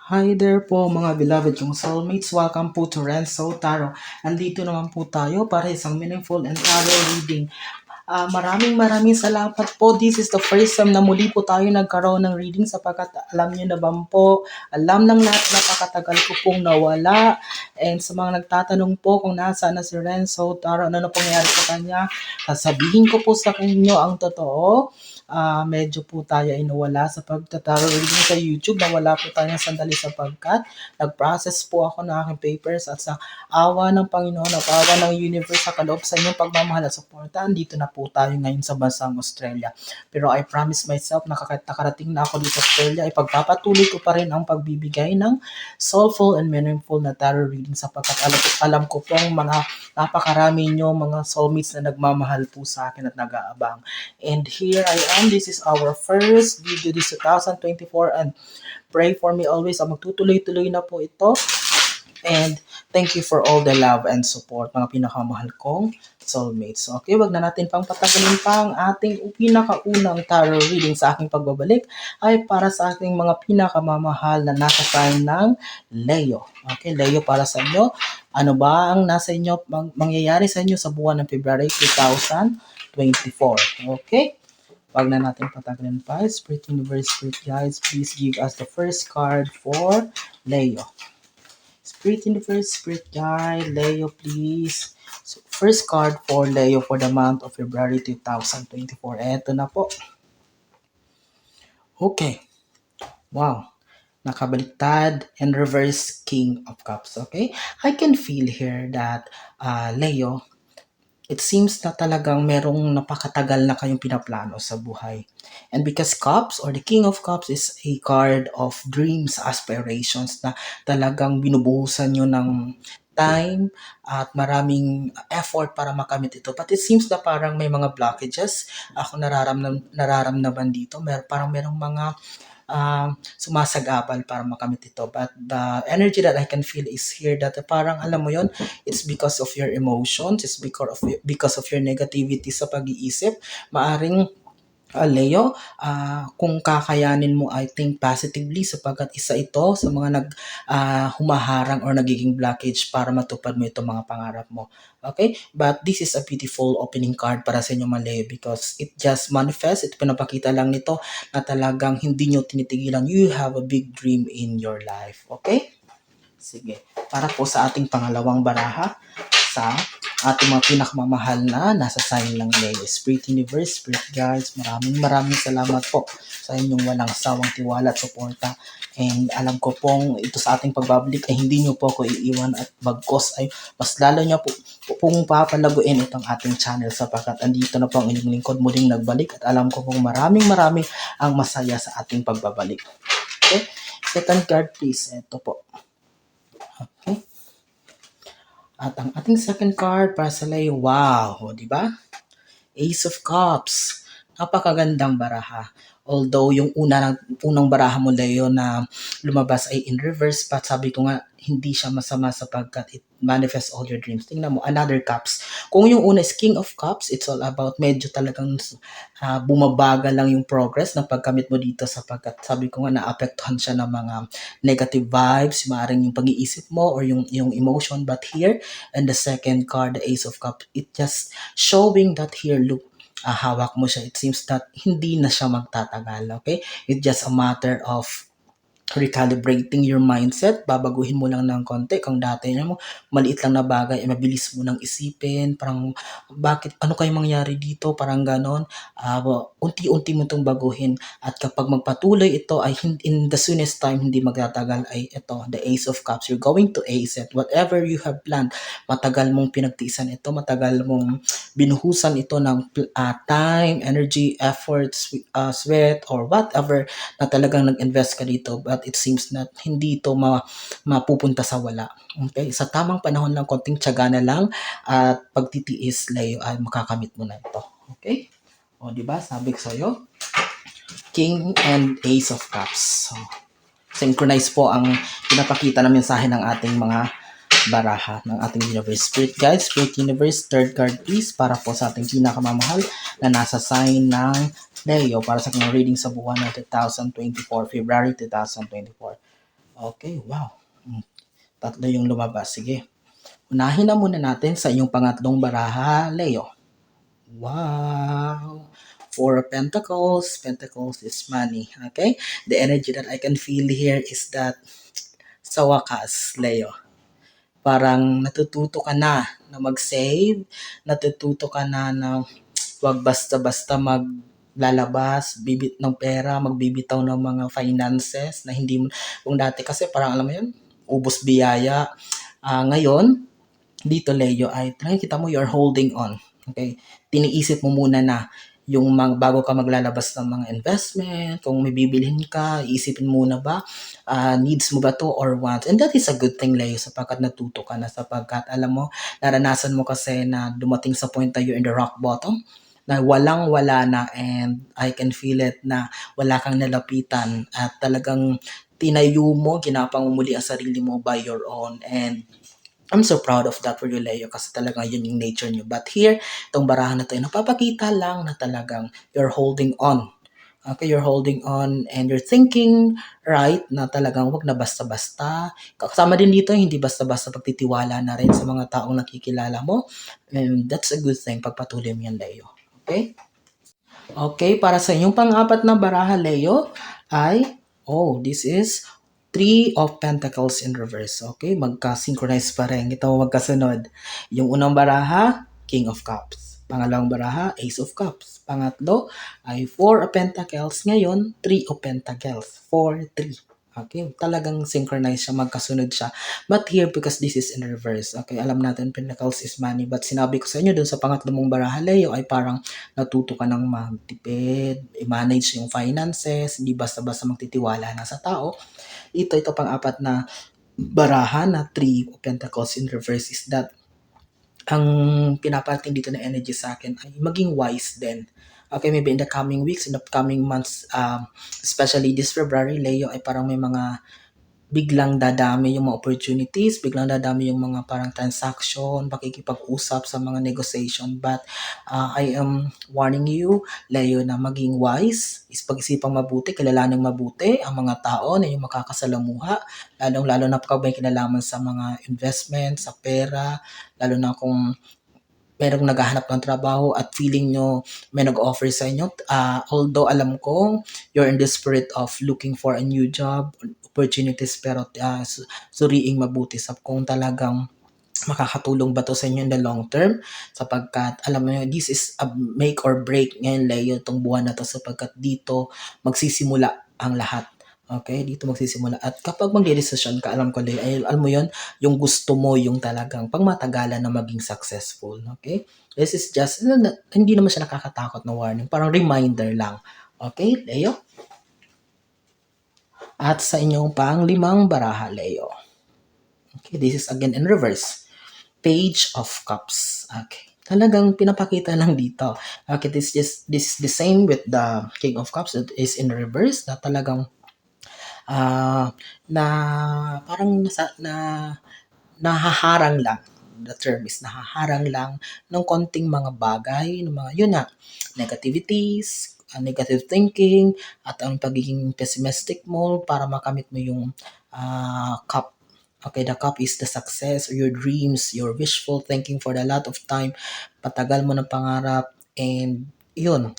Hi there po mga beloved kong soulmates. Welcome po to Renzo Tarot. Andito naman po tayo para isang meaningful and tarot reading. Maraming salamat po. This is the first time na muli po tayo nagkaroon ng reading sapagkat alam niyo naman po, alam ng lahat napakatagal ko pong nawala. And sa mga nagtatanong po kung nasaan na si Renzo Tarot, ano na pangyayari sa kanya, sasabihin ko po sa inyo ang totoo. Medyo po tayo ay nawala sa pagtataro reading sa YouTube. Nawala po tayo ng sandali sapagkat nag-process po ako ng aking papers at sa awa ng Panginoon at awa ng universe sa kaloob sa inyong pagmamahal at suporta. Andito na po tayo ngayon sa bansang Australia. Pero I promise myself na kahit nakarating na ako dito sa Australia, ay pagpapatuloy ko pa rin ang pagbibigay ng soulful and meaningful na tarot reading sapagkat alam ko pong mga napakarami nyo mga soulmates na nagmamahal po sa akin at nag-aabang. And here I am. This is our first video this 2024 and pray for me always. Magtutuloy-tuloy na po ito. And thank you for all the love and support, mga pinakamahal kong soulmates. Okay, wag na natin pang patagalin pa ang ating pinakaunang tarot reading sa aking pagbabalik ay para sa ating mga pinakamamahal na nasa sign ng Leo. Okay, Leo para sa inyo. Ano ba ang nasa inyo, mangyayari sa inyo sa buwan ng February 2024? Okay? Wag na natin patagalin pa. Spirit Universe, Spirit Guides, please give us the first card for Leo. Spirit Universe, Spirit Guide, Leo, please. So, first card for Leo for the month of February 2024. Eto na po. Okay. Wow. Nakabaliktad and reverse King of Cups. Okay? I can feel here that Leo, it seems na talagang merong napakatagal na kayong pinaplano sa buhay. And because Cups or the King of Cups is a card of dreams, aspirations na talagang binubuhusan nyo ng time at maraming effort para makamit ito. But it seems na parang may mga blockages ako nararamdaman dito. Parang merong mga sumasagabal para makamit ito. But the energy that I can feel is here that parang alam mo yon, it's because of your emotions, it's because of your negativity sa pag-iisip. Maaring Leo, kung kakayanin mo, I think positively sapagkat isa ito sa mga humaharang or nagiging blockage para matupad mo itong mga pangarap mo. Okay? But this is a beautiful opening card para sa inyo mga Leo because it just manifests, it pinapakita lang nito na talagang hindi nyo tinitigilan. You have a big dream in your life. Okay? Sige. Para po sa ating pangalawang baraha sa ating mga pinakamamahal na nasa sign ng Leo. Spirit Universe, Spirit Guides, maraming salamat po sa inyong walang sawang tiwala at suporta. And alam ko pong ito sa ating pagbabalik ay hindi nyo po ako iiwan at bagkos ay mas lalo nyo po pong papalaguin itong ating channel sapagkat andito na po ang inyong lingkod muling nagbalik at alam ko pong maraming ang masaya sa ating pagbabalik. Okay? Second card please. Ito po. Okay? At ang ating second card para sa Leo, wow, di ba? Ace of Cups. Napakagandang baraha. Although yung unang baraha mo Leo na lumabas ay in reverse, but sabi ko nga hindi siya masama sapagkat it manifests all your dreams. Tingnan mo, another cups. Kung yung una is King of Cups, it's all about medyo talagang bumabagal lang yung progress ng pagkamit mo dito sapagkat sabi ko nga naapektuhan siya ng mga negative vibes, maaaring yung pag-iisip mo or yung emotion. But here, and the second card, the Ace of Cups, it just showing that here, look, hawak mo siya. It seems that hindi na siya magtatagal, okay? It's just a matter of recalibrating your mindset, babaguhin mo lang ng konti. Kung dati mo, maliit lang na bagay, mabilis mo nang isipin, parang ano kayo mangyari dito, parang ganon. Unti-unti mo itong baguhin at kapag magpatuloy ito ay in the soonest time, hindi magtatagal ay ito, the Ace of Cups. You're going to ace it. Whatever you have planned, matagal mong pinagtiisan ito, matagal mong binuhusan ito ng time, energy, efforts, sweat, or whatever na talagang nag-invest ka dito. But it seems na hindi ito mapupunta sa wala. Okay? Sa tamang panahon lang, konting tiyaga na lang at pagtitiis, Leo, ay makakamit mo na ito. Okay? O, di ba? Sabi ko sa'yo, King and Ace of Cups. So, synchronize po ang pinapakita na mensahe ng ating mga baraha ng ating Universe. Spirit Guide, Spirit Universe, third card please para po sa ating pinakamamahal na nasa sign ng Leo para sa kanyang reading sa buwan ng 2024, February 2024. Okay, wow. Tatlo yung lumabas. Sige. Unahin na muna natin sa inyong pangatlong baraha, Leo. Wow. Four of Pentacles. Pentacles is money. Okay? The energy that I can feel here is that sa wakas, Leo, parang natututo ka na mag-save, natututo ka na wag basta-basta maglalabas, bibit ng pera, magbibitaw ng mga finances na hindi mo, kung dati kasi parang alam mo yun, ubos biyaya. Ngayon, dito Leo ay nakikita mo you're holding on. Okay? Tiniisip mo muna na yung bago ka maglalabas ng mga investment, kung may bibilhin ka, iisipin muna ba, needs mo ba to or wants. And that is a good thing, Leo, sapagkat natuto ka na, sapagkat alam mo, naranasan mo kasi na dumating sa point na you're in the rock bottom, na walang-wala na, and I can feel it na wala kang nalapitan at talagang tinayo mo, ginapang mo muli ang sarili mo by your own. And I'm so proud of that for you, Leo, kasi talaga yun yung nature nyo. But here, itong barahan na to, ay napapakita lang na talagang you're holding on. Okay, you're holding on and you're thinking right na talagang wag na basta-basta. Kasama din dito, hindi basta-basta pagtitiwala na rin sa mga taong nakikilala mo. And that's a good thing. Pagpatuloy mo yan, Leo. Okay? Okay, para sa inyong pang-apat na baraha, Leo, ay, this is Three of Pentacles in reverse. Okay, magka-synchronize pa rin. Ito magkasunod. Yung unang baraha, King of Cups. Pangalawang baraha, Ace of Cups. Pangatlo ay Four of Pentacles. Ngayon, Three of Pentacles. 4, 3. Okay, talagang synchronize siya, magkasunod siya. But here, because this is in reverse, okay, alam natin Pentacles is money. But sinabi ko sa inyo dun sa pangatlo mong baraha, Leo, ay parang natuto ka ng magtipid, i-manage yung finances, hindi basta-basta magtitiwala na sa tao. Ito pang-apat na baraha na Three of Pentacles in reverse is that ang pinapating dito na energy sa akin ay maging wise din. Okay, maybe in the coming weeks, in the coming months, especially this February, Leo, ay parang may mga biglang dadami yung mga opportunities, biglang dadami yung mga parang transaction, pakikipag-usap sa mga negotiation. But I am warning you, Leo, na maging wise, is pag-isipang mabuti, kilalaning mabuti ang mga tao na yung makakasalamuha, lalong-lalo na pag may kinalaman sa mga investment, sa pera, lalo na kung merong naghahanap ng trabaho at feeling nyo may nag-offer sa inyo. Although alam ko you're in the spirit of looking for a new job, opportunities, pero suriing mabuti sa kung talagang makakatulong ba to sa inyo in the long term, sapagkat alam mo this is a make or break ngayon, Leo, itong buwan na to, sapagkat dito magsisimula ang lahat. Okay, dito magsisimula. At kapag magdedesisyon ka, alam ko, Leo, ay, alam mo yon, yung gusto mo, yung talagang pangmatagalan na maging successful. Okay? This is just, hindi naman siya nakakatakot na warning. Parang reminder lang. Okay, Leo? At sa inyong pang-limang baraha, Leo. Okay, this is again in reverse. Page of Cups. Okay. Talagang pinapakita lang dito. Okay, this is the same with the King of Cups. It is in reverse na talagang na parang nahaharang lang. The term is nahaharang lang ng konting mga bagay, ng mga, yun nga, negativities, negative thinking, at ang pagiging pessimistic mo para makamit mo yung cup. Okay, the cup is the success or your dreams, your wishful thinking for a lot of time. Patagal mo ng pangarap, and yun,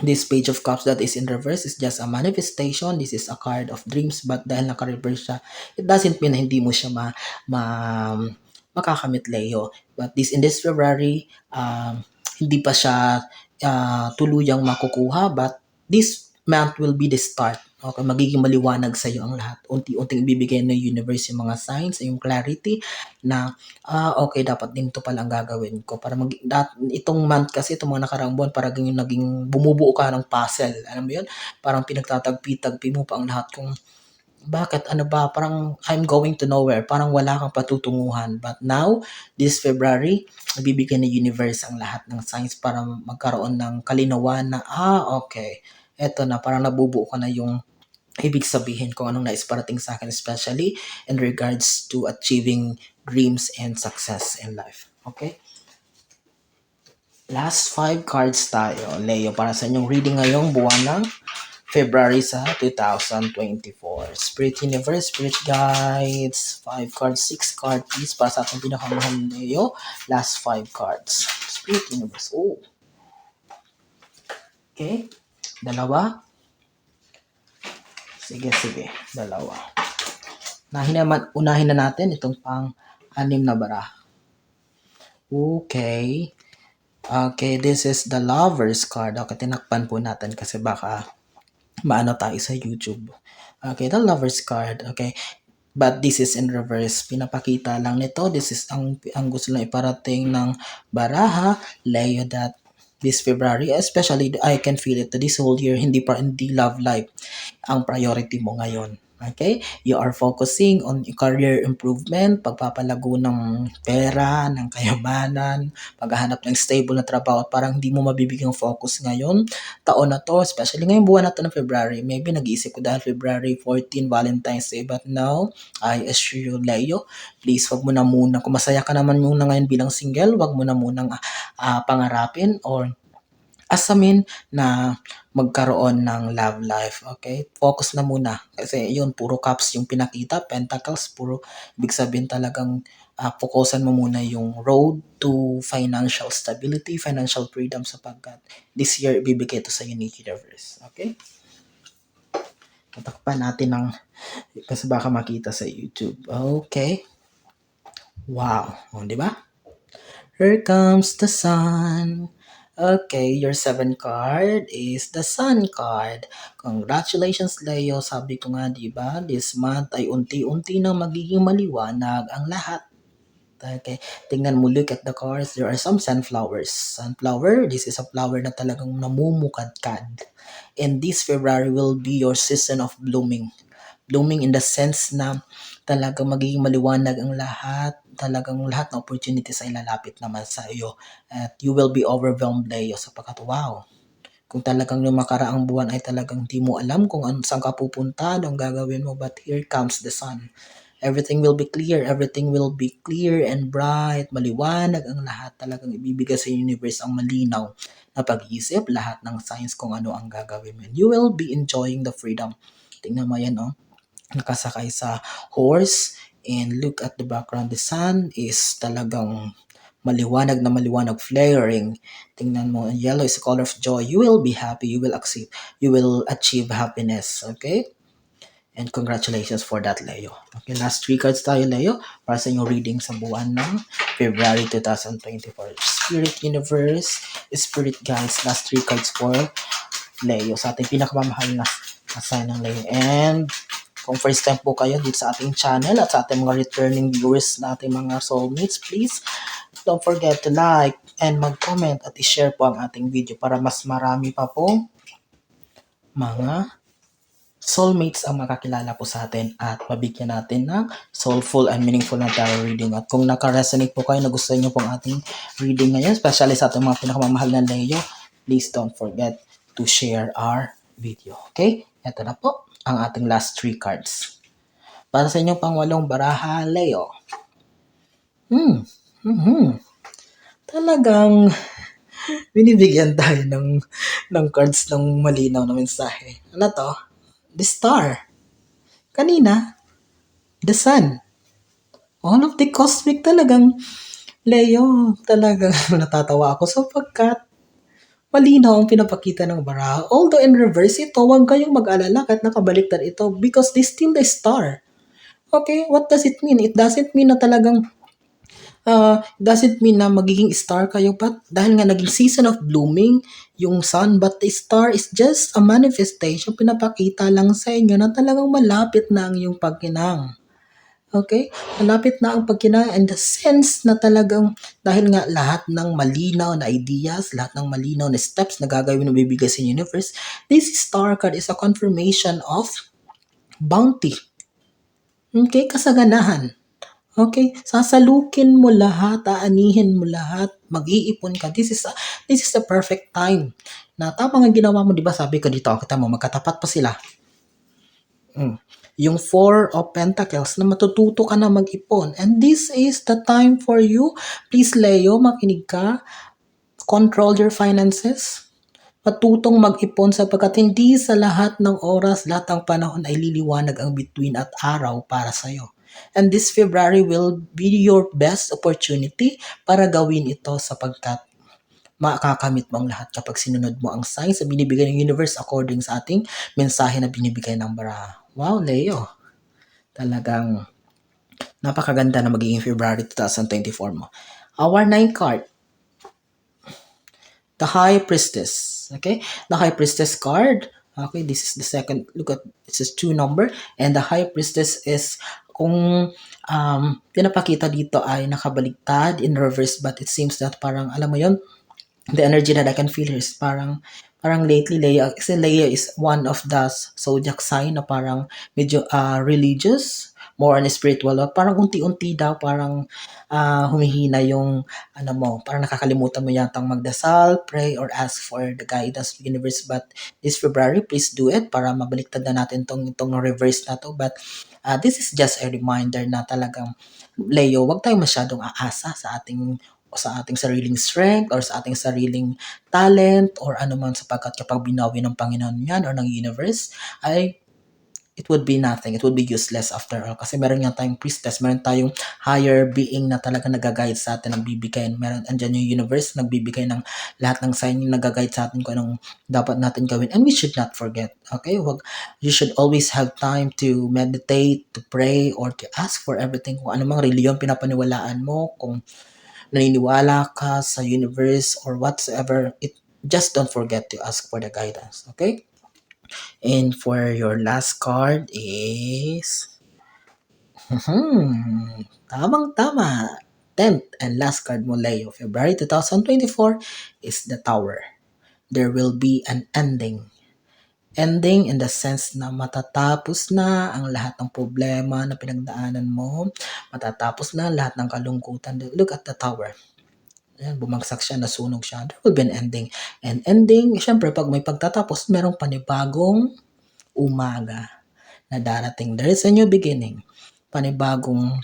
this Page of Cups that is in reverse is just a manifestation. This is a card of dreams, but dahil naka-reverse siya, it doesn't mean na hindi mo siya makakamit, Leo. But in this February, hindi pa siya tuluyang makukuha, but this month will be the start. Okay, magiging maliwanag sa iyo ang lahat. Unti-unting ibibigay ng universe yung mga signs, yung clarity na okay, dapat din to pala ang gagawin ko para itong month kasi, itong mga nakaraang buwan, parang yung naging bumubuo ka ng puzzle. Alam mo yun? Parang pinagtatagpi-tagpi mo pa ang lahat kung bakit, ano ba, parang I'm going to nowhere, parang wala kang patutunguhan. But now, this February, nabibigyan ng universe ang lahat ng signs para magkaroon ng kalinawan na, okay, eto na, parang nabubuo ka na yung ibig sabihin kung anong nais parating sa akin, especially in regards to achieving dreams and success in life. Okay? Last 5 cards tayo, Leo, para sa inyong reading ngayong buwan ng February sa 2024. Spirit Universe, Spirit Guides, 5 cards, 6 cards, please, para sa ating pinakamahal na Leo. Last 5 cards. Spirit Universe. Oh. Okay. Dalawa. Sige. Dalawa. Unahin na natin itong pang-anim na bara. Okay. Okay, this is the Lovers card. Okay, tinakpan po natin kasi baka maano tayo sa YouTube. Okay, the Lovers card. Okay, but this is in reverse. Pinapakita lang nito. This is ang gusto lang iparating ng baraha, Leo, that this February, especially I can feel it this whole year, hindi love life ang priority mo ngayon. Okay? You are focusing on career improvement, pagpapalago ng pera, ng kayamanan, paghahanap ng stable na trabaho at parang hindi mo mabibigyang focus ngayon. Taon na to, especially ngayong buwan na to ng February. Maybe nag-iisip ko dahil February 14, Valentine's Day. But now, I assure you, Leo, please wag mo na muna. Kung masaya ka naman muna ngayon bilang single, wag mo na munang pangarapin or asamin na magkaroon ng love life. Okay? Focus na muna. Kasi yun, puro cups yung pinakita. Pentacles, puro ibig sabihin talagang focusan mo muna yung road to financial stability, financial freedom sapagkat this year, ibibigay ito sa Unique Universe. Okay? Tatakpan natin ng kasi baka makita sa YouTube. Okay. Wow. O, di ba? Here comes the sun. Okay, your 7 card is the Sun card. Congratulations, Leo. Sabi ko nga, di ba, this month ay unti-unti na magiging maliwanag ang lahat. Okay, tingnan mo, look at the cards. There are some sunflowers. Sunflower, this is a flower na talagang namumukadkad. And this February will be your season of blooming. Blooming in the sense na talagang magiging maliwanag ang lahat, talagang lahat ng opportunities ay lalapit naman sa iyo at you will be overwhelmed, Leo, sapagkat wow, kung talagang yung makaraang buwan ay talagang di mo alam kung saan ka pupunta, anong gagawin mo, but here comes the sun. Everything will be clear, everything will be clear and bright, maliwanag ang lahat, talagang ibibigay sa universe ang malinaw na pag-iisip, lahat ng signs kung ano ang gagawin mo. You will be enjoying the freedom. Tingnan mo yan, oh, nakasakay sa horse and look at the background. The sun is talagang maliwanag na maliwanag, flaring. Tingnan mo, yellow is the color of joy. You will be happy. You will achieve happiness. Okay? And congratulations for that, Leo. Okay, last 3 cards tayo, Leo, para sa inyong reading sa buwan ng February 2024. Spirit Universe, Spirit Guides, last 3 cards for Leo sa ating pinakamamahal na sign ng Leo. And kung first time po kayo dito sa ating channel at sa ating mga returning viewers na ating mga soulmates, please don't forget to like and mag-comment at i-share po ang ating video para mas marami pa po mga soulmates ang makakilala po sa atin at mabigyan natin ng soulful and meaningful na tarot reading. At kung naka-resonate po kayo na gusto niyo pong ating reading ngayon, especially sa ating mga pinakamamahal na Leo, please don't forget to share our video. Okay? Ito na po ang ating last 3 cards. Para sa inyong pangwalong baraha, Leo. Talagang binibigyan tayo ng cards ng malinaw na mensahe. Ano to? The Star. Kanina, The Sun. All of the cosmic talagang, Leo, talagang natatawa ako sapagkat malinaw ang pinapakita ng baraha. Although in reverse ito, huwag kayong mag-alala kahit nakabaliktad ito because this still the star. Okay, what does it mean? It doesn't mean na talagang doesn't mean na magiging star kayo pa dahil nga naging season of blooming yung sun, but the star is just a manifestation, pinapakita lang sa inyo na talagang malapit na ang iyong pagkinang. Okay? Malapit na ang pagkinang in the sense na talagang dahil nga lahat ng malinaw na ideas, lahat ng malinaw na steps na gagawin na bibigay sa universe, this star card is a confirmation of bounty. Okay? Kasaganahan. Okay? Sasalukin mo lahat, aanihin mo lahat, mag-iipon ka. This is the perfect time. Na tama nga ginawa mo, di ba? Sabi ko dito, kita mo, magkatapat pa sila. Yung 4 of Pentacles na matututo ka na mag-ipon. And this is the time for you. Please, Leo, makinig ka. Control your finances. Matutong mag-ipon sapagkat hindi sa lahat ng oras, lahat ng panahon ay liliwanag ang bituin at araw para sa'yo. And this February will be your best opportunity para gawin ito sapagkat makakamit mo ang lahat kapag sinunod mo ang signs na binibigay ng universe according sa ating mensahe na binibigay ng Bara. Wow, Leo. Talagang napakaganda na magiging February 2024 mo. Our 9 card, the High Priestess. Okay? The High Priestess card. Okay, this is the second. Look at, this is 2 number. And the High Priestess is kung pinapakita dito ay nakabaligtad in reverse, but it seems that parang, alam mo yon, the energy that I can feel here is parang lately Leo, kasi Leo is one of the zodiac sign na parang medyo religious, more on spiritual, parang unti-unti daw parang humihina yung ano mo, parang nakakalimutan mo yatang magdasal, pray, or ask for the guidance of the universe. But this February, please do it para mabaliktad na natin itong reverse na to. But this is just a reminder na talagang Leo, wag tayong masyadong aasa sa ating sariling strength or sa ating sariling talent or ano man, sapagkat kapag binawi ng Panginoon yan or ng universe ay it would be nothing. It would be useless after all. Kasi meron nga tayong priestess, meron tayong higher being na talaga nag-guide sa atin, nagbibigay. Meron, andyan yung universe, nagbibigay ng lahat ng sign yung nag-guide sa atin kung anong dapat natin gawin. And we should not forget, okay? You should always have time to meditate, to pray, or to ask for everything. Kung anumang reliyon pinapaniwalaan mo, kung naniniwala ka sa universe or whatsoever, just don't forget to ask for the guidance, okay? And for your last card is, tamang-tama. 10th and last card mo, Leo, February 2024 is the Tower. There will be an ending. Ending in the sense na matatapos na ang lahat ng problema na pinagdaanan mo, matatapos na lahat ng kalungkutan. Look at the Tower. Ayan, bumagsak siya, nasunog siya. There will be an ending. And ending, syempre, pag may pagtatapos, merong panibagong umaga na darating. There is a new beginning. Panibagong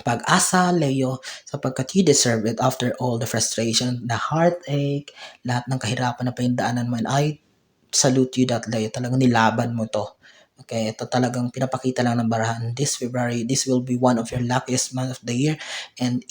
pag-asa, Leo, sapagkat you deserve it after all the frustration, the heartache, lahat ng kahirapan na pinagdaanan mo. And I salute you that, Leo. Talagang nilaban mo to. Okay, ito talagang pinapakita lang ng barahan. This February, this will be one of your luckiest month of the year. And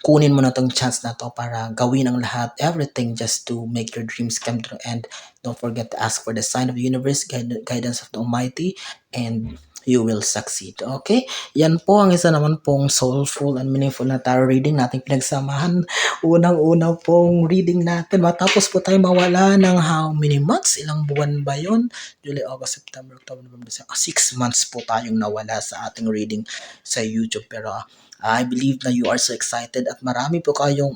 kunin mo na tong chance na to para gawin ang lahat, everything just to make your dreams come true. And don't forget to ask for the sign of the universe, guidance of the Almighty, and you will succeed. Okay? Yan po ang isa naman pong soulful and meaningful na tarot reading nating pinagsamahan. Unang-una pong reading natin. Matapos po tayo mawala ng how many months? Ilang buwan ba yon? July, August, September, October, November, December. 6 months po tayong nawala sa ating reading sa YouTube. Pero I believe na you are so excited at marami po kayong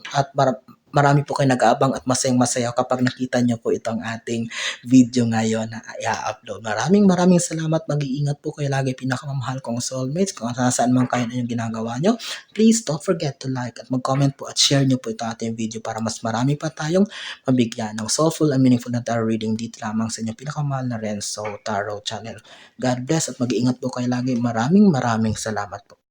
marami po kayo nag-aabang at masayang-masaya kapag nakita niyo po itong ating video ngayon na i-upload. Maraming salamat. Mag-iingat po kayo lagi, pinakamamahal kong soulmates. Kung saan man kayo na yung ginagawa nyo, please don't forget to like at mag-comment po at share nyo po ito ating video para mas marami pa tayong mabigyan ng soulful and meaningful na tarot reading dito lamang sa inyong pinakamahal na Renzo Tarot Channel. God bless at mag-iingat po kayo lagi. Maraming salamat po.